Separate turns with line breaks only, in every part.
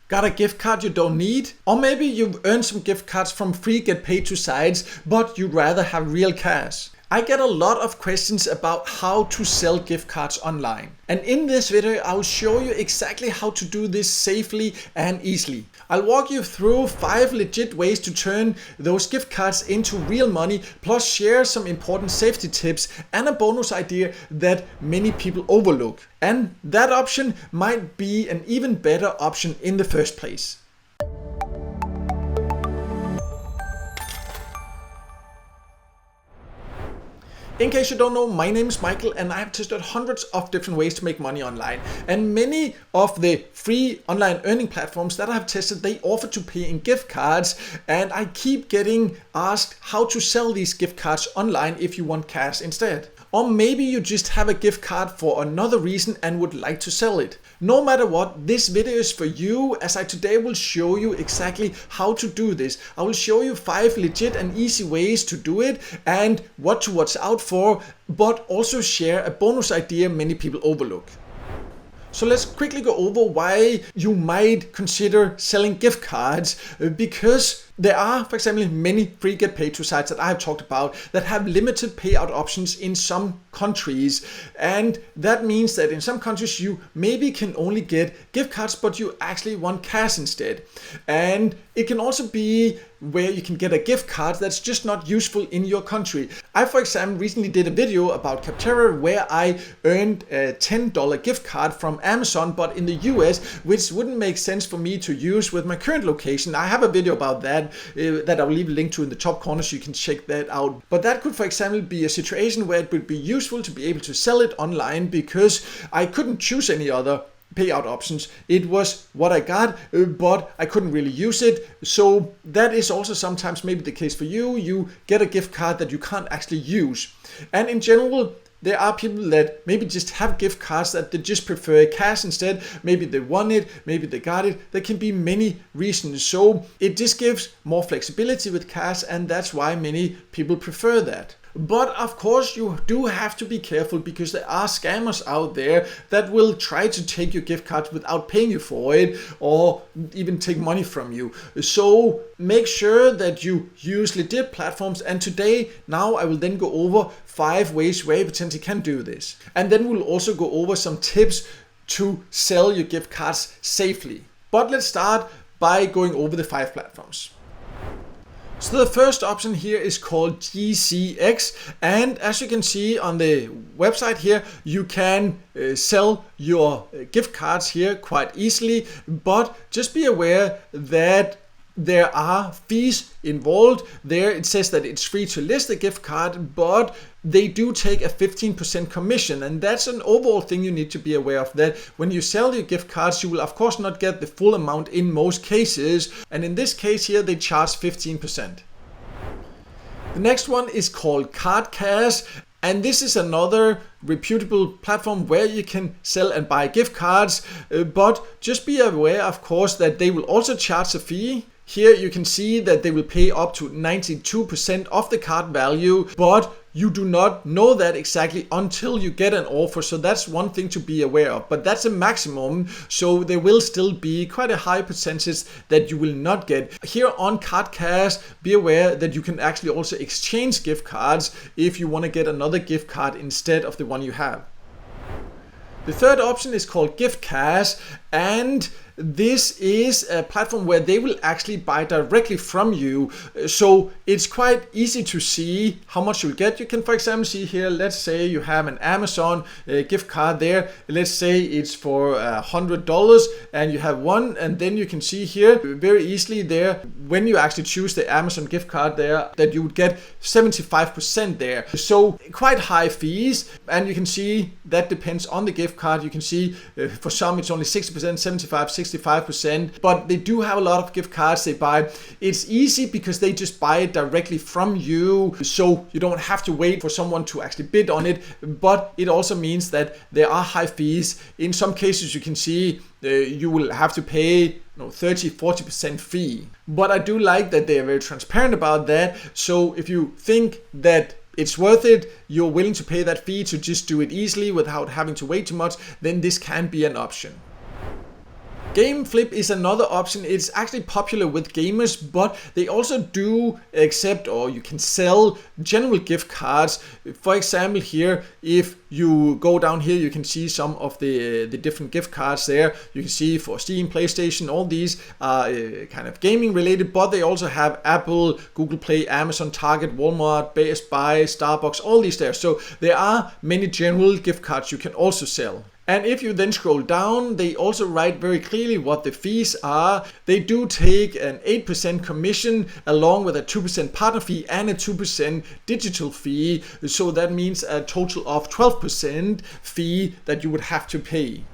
Got a gift card you don't need? Or maybe you've earned some gift cards from free get paid to sites, but you'd rather have real cash. I get a lot of questions about how to sell gift cards online. And in this video, I'll show you exactly how to do this safely and easily. I'll walk you through 5 legit ways to turn those gift cards into real money, plus share some important safety tips and a bonus idea that many people overlook. And that option might be an even better option in the first place. In case you don't know, my name is Michael and I have tested hundreds of different ways to make money online. And many of the free online earning platforms that I have tested, they offer to pay in gift cards. And I keep getting asked how to sell these gift cards online if you want cash instead. Or maybe you just have a gift card for another reason and would like to sell it. No matter what, this video is for you, as I today will show you exactly how to do this. I will show you 5 legit and easy ways to do it and what to watch out for, but also share a bonus idea many people overlook. So let's quickly go over why you might consider selling gift cards, because there are, for example, many free get paid to sites that I have talked about that have limited payout options in some countries. And that means that in some countries you maybe can only get gift cards, but you actually want cash instead. And it can also be where you can get a gift card that's just not useful in your country. I, for example, recently did a video about Capterra where I earned a $10 gift card from Amazon, but in the US, which wouldn't make sense for me to use with my current location. I have a video about that I will leave a link to in the top corner so you can check that out. But that could, for example, be a situation where it would be useful to be able to sell it online because I couldn't choose any other payout options. It was what I got, but I couldn't really use it. So that is also sometimes maybe the case for you. You get a gift card that you can't actually use. And in general, there are people that maybe just have gift cards that they just prefer cash instead. Maybe they want it, maybe they got it. There can be many reasons. So it just gives more flexibility with cash, and that's why many people prefer that. But of course you do have to be careful because there are scammers out there that will try to take your gift card without paying you for it or even take money from you. So make sure that you use legit platforms, and today now I will then go over 5 ways where you potentially can do this. And then we'll also go over some tips to sell your gift cards safely. But let's start by going over the 5 platforms. So the first option here is called GCX, and as you can see on the website here, you can sell your gift cards here quite easily, but just be aware that there are fees involved. There it says that it's free to list a gift card, but they do take a 15% commission, and that's an overall thing you need to be aware of, that when you sell your gift cards, you will of course not get the full amount in most cases, and in this case here they charge 15%. The next one is called CardCash, and this is another reputable platform where you can sell and buy gift cards, but just be aware of course that they will also charge a fee. Here you can see that they will pay up to 92% of the card value, but you do not know that exactly until you get an offer. So that's one thing to be aware of, but that's a maximum. So there will still be quite a high percentage that you will not get. Here on CardCash, be aware that you can actually also exchange gift cards if you want to get another gift card instead of the one you have. The third option is called GiftCash, and this is a platform where they will actually buy directly from you. So it's quite easy to see how much you'll get. You can, for example, see here, let's say you have an Amazon gift card there. Let's say it's for $100 and you have one, and then you can see here very easily there, when you actually choose the Amazon gift card there, that you would get 75% there. So quite high fees, and you can see that depends on the gift card. You can see for some it's only 60%, 75, 65%, but they do have a lot of gift cards they buy. It's easy because they just buy it directly from you, so you don't have to wait for someone to actually bid on it, but it also means that there are high fees. In some cases you can see you will have to pay 30-40% fee, but I do like that they are very transparent about that. So if you think that it's worth it, you're willing to pay that fee to just do it easily without having to wait too much, then this can be an option. GameFlip is another option. It's actually popular with gamers, but they also do accept, or you can sell general gift cards. For example, here, if you go down here, you can see some of the different gift cards there. You can see for Steam, PlayStation, all these are kind of gaming related, but they also have Apple, Google Play, Amazon, Target, Walmart, Best Buy, Starbucks, all these there. So there are many general gift cards you can also sell. And if you then scroll down, they also write very clearly what the fees are. They do take an 8% commission along with a 2% partner fee and a 2% digital fee. So that means a total of 12% fee that you would have to pay.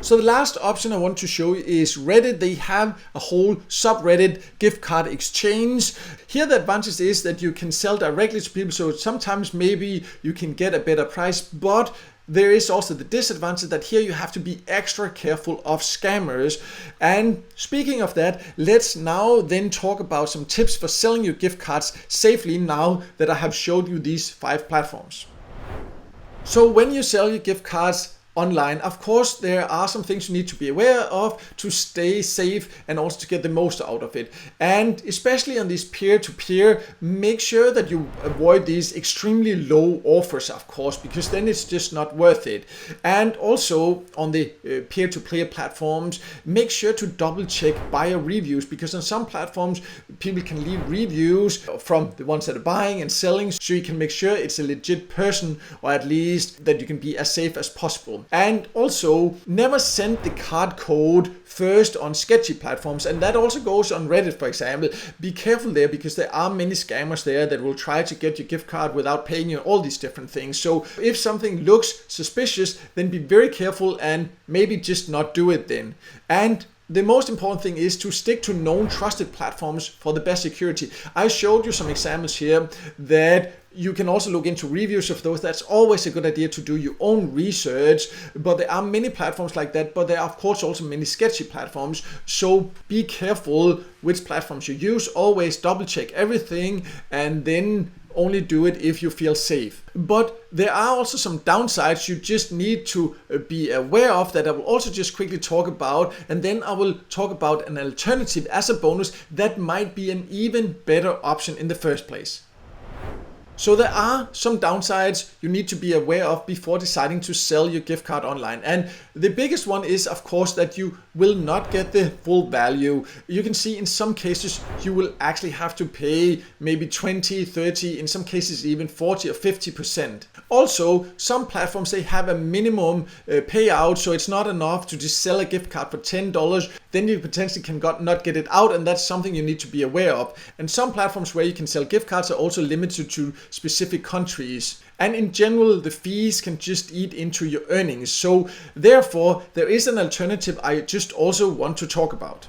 So the last option I want to show you is Reddit. They have a whole subreddit gift card exchange. Here the advantage is that you can sell directly to people, so sometimes maybe you can get a better price, but there is also the disadvantage that here you have to be extra careful of scammers. And speaking of that, let's now then talk about some tips for selling your gift cards safely now that I have showed you these 5 platforms. So when you sell your gift cards online, of course, there are some things you need to be aware of to stay safe and also to get the most out of it. And especially on these peer-to-peer, make sure that you avoid these extremely low offers, of course, because then it's just not worth it. And also on the peer-to-peer platforms, make sure to double check buyer reviews, because on some platforms, people can leave reviews from the ones that are buying and selling, so you can make sure it's a legit person, or at least that you can be as safe as possible. And also, never send the card code first on sketchy platforms, and that also goes on Reddit, for example. Be careful there, because there are many scammers there that will try to get your gift card without paying you all these different things. So if something looks suspicious, then be very careful and maybe just not do it then. And the most important thing is to stick to known trusted platforms for the best security. I showed you some examples here that you can also look into reviews of those. That's always a good idea to do your own research, but there are many platforms like that, but there are of course also many sketchy platforms. So be careful which platforms you use. Always double check everything and then only do it if you feel safe. But there are also some downsides you just need to be aware of that I will also just quickly talk about, and then I will talk about an alternative as a bonus that might be an even better option in the first place. So there are some downsides you need to be aware of before deciding to sell your gift card online. And the biggest one is, of course, that you will not get the full value. You can see in some cases you will actually have to pay maybe 20, 30, in some cases even 40 or 50%. Also, some platforms, they have a minimum payout, so it's not enough to just sell a gift card for $10. Then you potentially can not get it out, and that's something you need to be aware of. And some platforms where you can sell gift cards are also limited to specific countries. And in general, the fees can just eat into your earnings. So therefore, there is an alternative I just also want to talk about.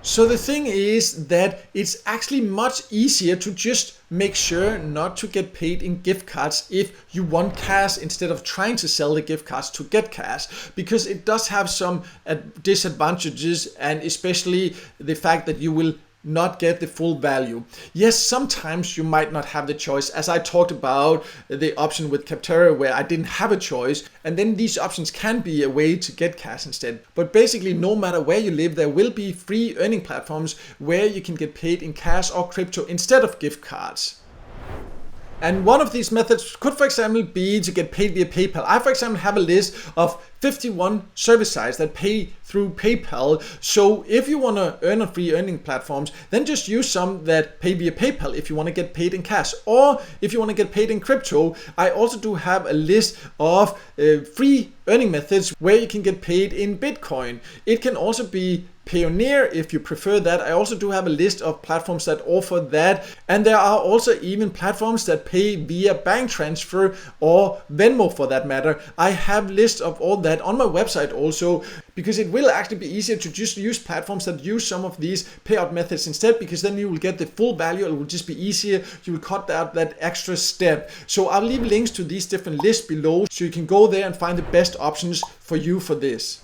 So the thing is that it's actually much easier to just make sure not to get paid in gift cards if you want cash instead of trying to sell the gift cards to get cash, because it does have some disadvantages, and especially the fact that you will not get the full value. Yes, sometimes you might not have the choice, as I talked about the option with Capterra where I didn't have a choice, and then these options can be a way to get cash instead. But basically, no matter where you live, there will be free earning platforms where you can get paid in cash or crypto instead of gift cards. And one of these methods could, for example, be to get paid via PayPal. I, for example, have a list of 51 service sites that pay through PayPal. So if you want to earn on free earning platforms, then just use some that pay via PayPal if you want to get paid in cash. Or if you want to get paid in crypto, I also do have a list of free earning methods where you can get paid in Bitcoin. It can also be Payoneer if you prefer that. I also do have a list of platforms that offer that, and there are also even platforms that pay via bank transfer or Venmo for that matter. I have lists of all that on my website also, because it will actually be easier to just use platforms that use some of these payout methods instead, because then you will get the full value. It will just be easier. You will cut out that extra step. So I'll leave links to these different lists below so you can go there and find the best options for you for this.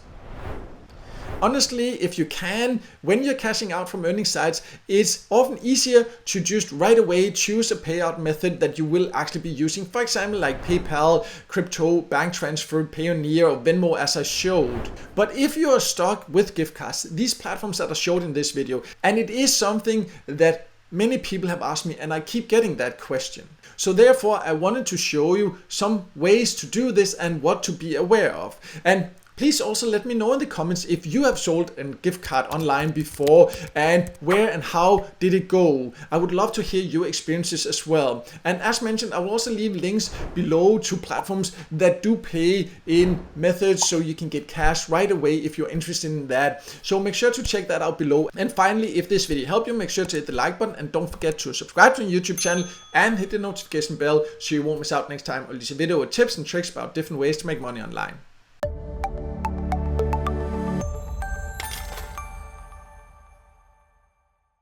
Honestly, if you can, when you're cashing out from earning sites, it's often easier to just right away choose a payout method that you will actually be using. For example, like PayPal, crypto, bank transfer, Payoneer, or Venmo, as I showed. But if you are stuck with gift cards, these platforms that I showed in this video, and it is something that many people have asked me, and I keep getting that question. So therefore, I wanted to show you some ways to do this and what to be aware of. And please also let me know in the comments if you have sold a gift card online before, and where and how did it go. I would love to hear your experiences as well. And as mentioned, I will also leave links below to platforms that do pay in methods so you can get cash right away if you're interested in that. So make sure to check that out below. And finally, if this video helped you, make sure to hit the like button and don't forget to subscribe to the YouTube channel and hit the notification bell so you won't miss out next time I release a video with tips and tricks about different ways to make money online.